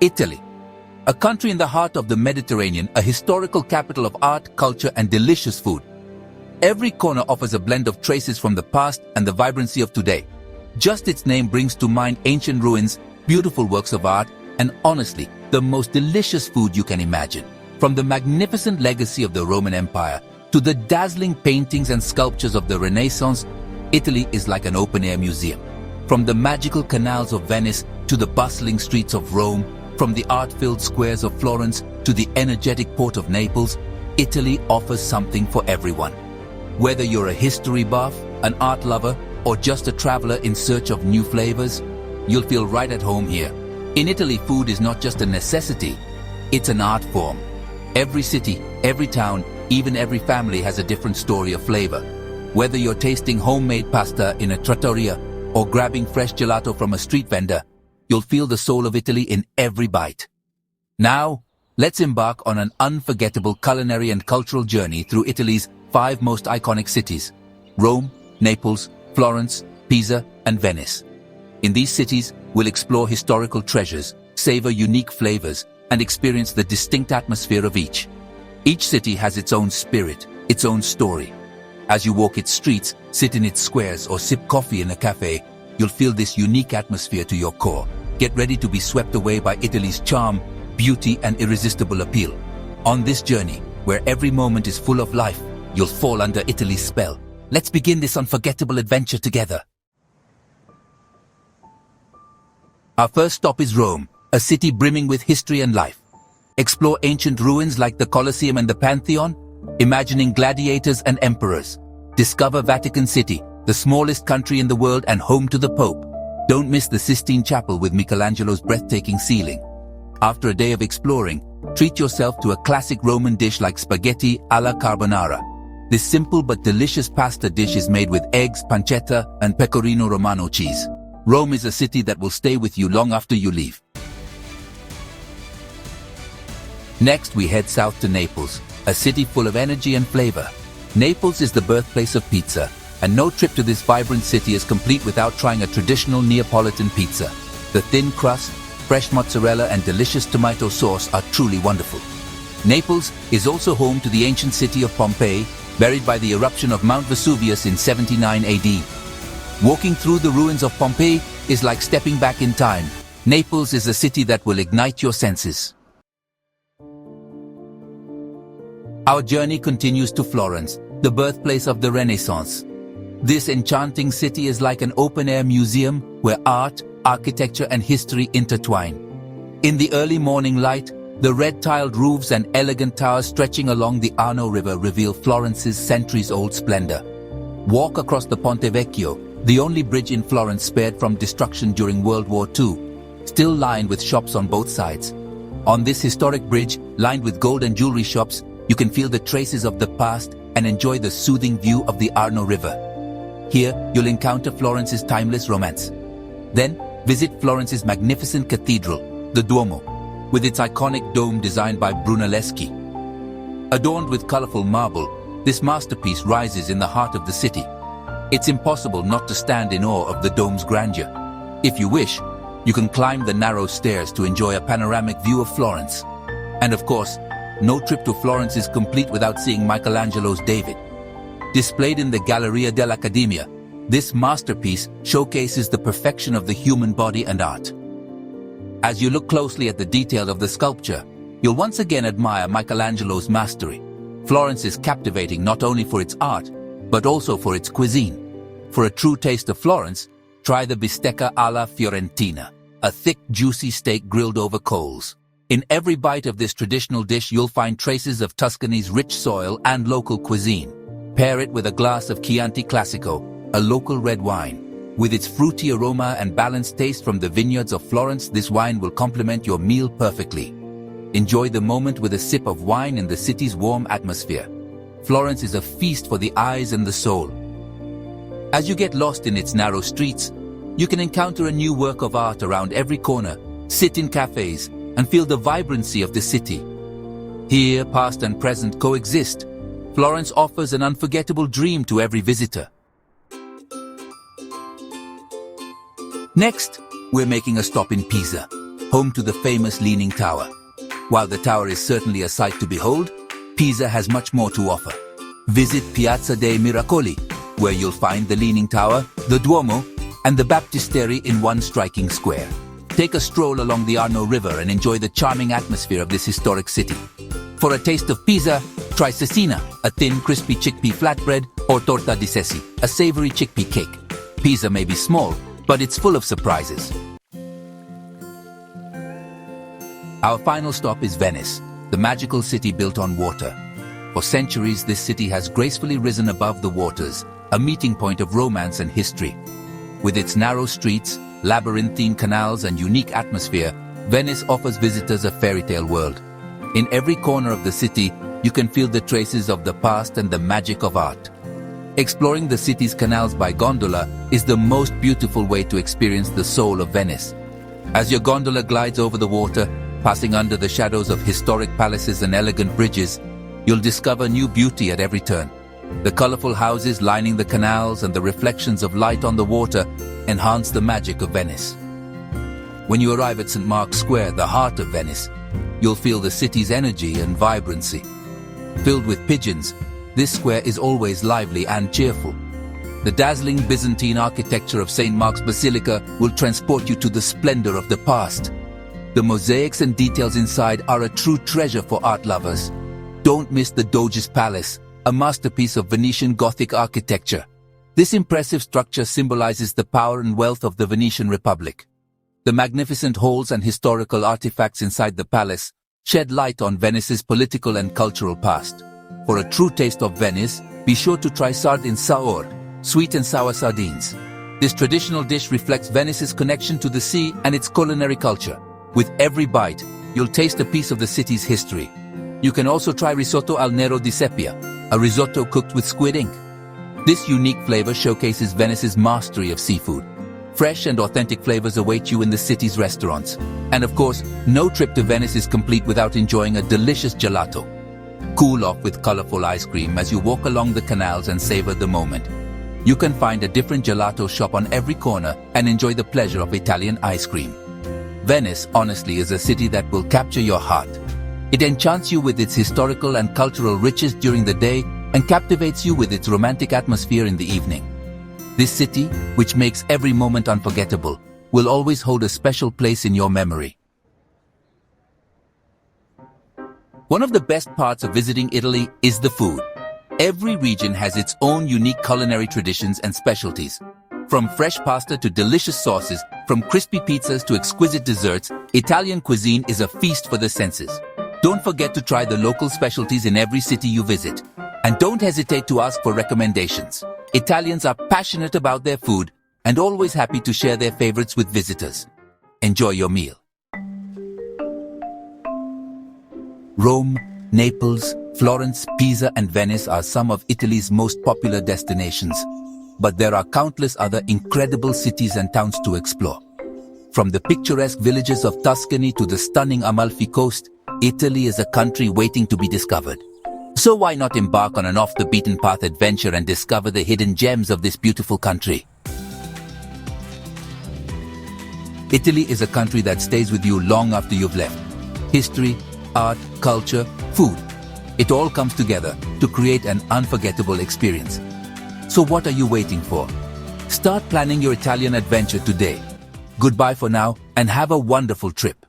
Italy. A country in the heart of the Mediterranean, a historical capital of art, culture, and delicious food. Every corner offers a blend of traces from the past and the vibrancy of today. Just its name brings to mind ancient ruins, beautiful works of art, and honestly, the most delicious food you can imagine. From the magnificent legacy of the Roman Empire to the dazzling paintings and sculptures of the Renaissance, Italy is like an open-air museum. From the magical canals of Venice to the bustling streets of Rome, from the art-filled squares of Florence to the energetic port of Naples, Italy offers something for everyone. Whether you're a history buff, an art lover, or just a traveler in search of new flavors, you'll feel right at home here. In Italy, food is not just a necessity, it's an art form. Every city, every town, even every family has a different story of flavor. Whether you're tasting homemade pasta in a trattoria or grabbing fresh gelato from a street vendor, you'll feel the soul of Italy in every bite. Now, let's embark on an unforgettable culinary and cultural journey through Italy's 5 most iconic cities: Rome, Naples, Florence, Pisa, and Venice. In these cities, we'll explore historical treasures, savor unique flavors, and experience the distinct atmosphere of each. Each city has its own spirit, its own story. As you walk its streets, sit in its squares, or sip coffee in a cafe, you'll feel this unique atmosphere to your core. Get ready to be swept away by Italy's charm, beauty, and irresistible appeal. On this journey, where every moment is full of life, you'll fall under Italy's spell. Let's begin this unforgettable adventure together. Our first stop is Rome, a city brimming with history and life. Explore ancient ruins like the Colosseum and the Pantheon, imagining gladiators and emperors. Discover Vatican City, the smallest country in the world and home to the Pope. Don't miss the Sistine Chapel with Michelangelo's breathtaking ceiling. After a day of exploring, treat yourself to a classic Roman dish like spaghetti alla carbonara. This simple but delicious pasta dish is made with eggs, pancetta, and pecorino romano cheese. Rome is a city that will stay with you long after you leave. Next, we head south to Naples, a city full of energy and flavor. Naples is the birthplace of pizza, and no trip to this vibrant city is complete without trying a traditional Neapolitan pizza. The thin crust, fresh mozzarella, and delicious tomato sauce are truly wonderful. Naples is also home to the ancient city of Pompeii, buried by the eruption of Mount Vesuvius in 79 AD. Walking through the ruins of Pompeii is like stepping back in time. Naples is a city that will ignite your senses. Our journey continues to Florence, the birthplace of the Renaissance. This enchanting city is like an open-air museum where art, architecture, and history intertwine. In the early morning light, the red-tiled roofs and elegant towers stretching along the Arno River reveal Florence's centuries-old splendor. Walk across the Ponte Vecchio, the only bridge in Florence spared from destruction during World War II, still lined with shops on both sides. On this historic bridge, lined with gold and jewelry shops, you can feel the traces of the past and enjoy the soothing view of the Arno River. Here, you'll encounter Florence's timeless romance. Then, visit Florence's magnificent cathedral, the Duomo, with its iconic dome designed by Brunelleschi. Adorned with colorful marble, this masterpiece rises in the heart of the city. It's impossible not to stand in awe of the dome's grandeur. If you wish, you can climb the narrow stairs to enjoy a panoramic view of Florence. And of course, no trip to Florence is complete without seeing Michelangelo's David. Displayed in the Galleria dell'Accademia, this masterpiece showcases the perfection of the human body and art. As you look closely at the detail of the sculpture, you'll once again admire Michelangelo's mastery. Florence is captivating not only for its art, but also for its cuisine. For a true taste of Florence, try the bistecca alla fiorentina, a thick, juicy steak grilled over coals. In every bite of this traditional dish, you'll find traces of Tuscany's rich soil and local cuisine. Pair it with a glass of Chianti Classico, a local red wine. With its fruity aroma and balanced taste from the vineyards of Florence, this wine will complement your meal perfectly. Enjoy the moment with a sip of wine in the city's warm atmosphere. Florence is a feast for the eyes and the soul. As you get lost in its narrow streets, you can encounter a new work of art around every corner, sit in cafes, and feel the vibrancy of the city. Here, past and present coexist. Florence offers an unforgettable dream to every visitor. Next, we're making a stop in Pisa, home to the famous Leaning Tower. While the tower is certainly a sight to behold, Pisa has much more to offer. Visit Piazza dei Miracoli, where you'll find the Leaning Tower, the Duomo, and the Baptistery in one striking square. Take a stroll along the Arno River and enjoy the charming atmosphere of this historic city. For a taste of Pisa, try cecina, a thin, crispy chickpea flatbread, or torta di sessi, a savory chickpea cake. Pisa may be small, but it's full of surprises. Our final stop is Venice, the magical city built on water. For centuries, this city has gracefully risen above the waters, a meeting point of romance and history. With its narrow streets, labyrinthine canals, and unique atmosphere, Venice offers visitors a fairy tale world. In every corner of the city, you can feel the traces of the past and the magic of art. Exploring the city's canals by gondola is the most beautiful way to experience the soul of Venice. As your gondola glides over the water, passing under the shadows of historic palaces and elegant bridges, you'll discover new beauty at every turn. The colorful houses lining the canals and the reflections of light on the water enhance the magic of Venice. When you arrive at St. Mark's Square, the heart of Venice, you'll feel the city's energy and vibrancy. Filled with pigeons, this square is always lively and cheerful. The dazzling Byzantine architecture of St. Mark's Basilica will transport you to the splendor of the past. The mosaics and details inside are a true treasure for art lovers. Don't miss the Doge's Palace, a masterpiece of Venetian Gothic architecture. This impressive structure symbolizes the power and wealth of the Venetian Republic. The magnificent halls and historical artifacts inside the palace shed light on Venice's political and cultural past. For a true taste of Venice, be sure to try sardine saor, sweet and sour sardines. This traditional dish reflects Venice's connection to the sea and its culinary culture. With every bite, you'll taste a piece of the city's history. You can also try risotto al nero di seppia, a risotto cooked with squid ink. This unique flavor showcases Venice's mastery of seafood. Fresh and authentic flavors await you in the city's restaurants. And of course, no trip to Venice is complete without enjoying a delicious gelato. Cool off with colorful ice cream as you walk along the canals and savor the moment. You can find a different gelato shop on every corner and enjoy the pleasure of Italian ice cream. Venice, honestly, is a city that will capture your heart. It enchants you with its historical and cultural riches during the day and captivates you with its romantic atmosphere in the evening. This city, which makes every moment unforgettable, will always hold a special place in your memory. One of the best parts of visiting Italy is the food. Every region has its own unique culinary traditions and specialties. From fresh pasta to delicious sauces, from crispy pizzas to exquisite desserts, Italian cuisine is a feast for the senses. Don't forget to try the local specialties in every city you visit. And don't hesitate to ask for recommendations. Italians are passionate about their food and always happy to share their favorites with visitors. Enjoy your meal. Rome, Naples, Florence, Pisa, and Venice are some of Italy's most popular destinations. But there are countless other incredible cities and towns to explore. From the picturesque villages of Tuscany to the stunning Amalfi Coast, Italy is a country waiting to be discovered. So why not embark on an off-the-beaten-path adventure and discover the hidden gems of this beautiful country? Italy is a country that stays with you long after you've left. History, art, culture, food. It all comes together to create an unforgettable experience. So what are you waiting for? Start planning your Italian adventure today. Goodbye for now and have a wonderful trip.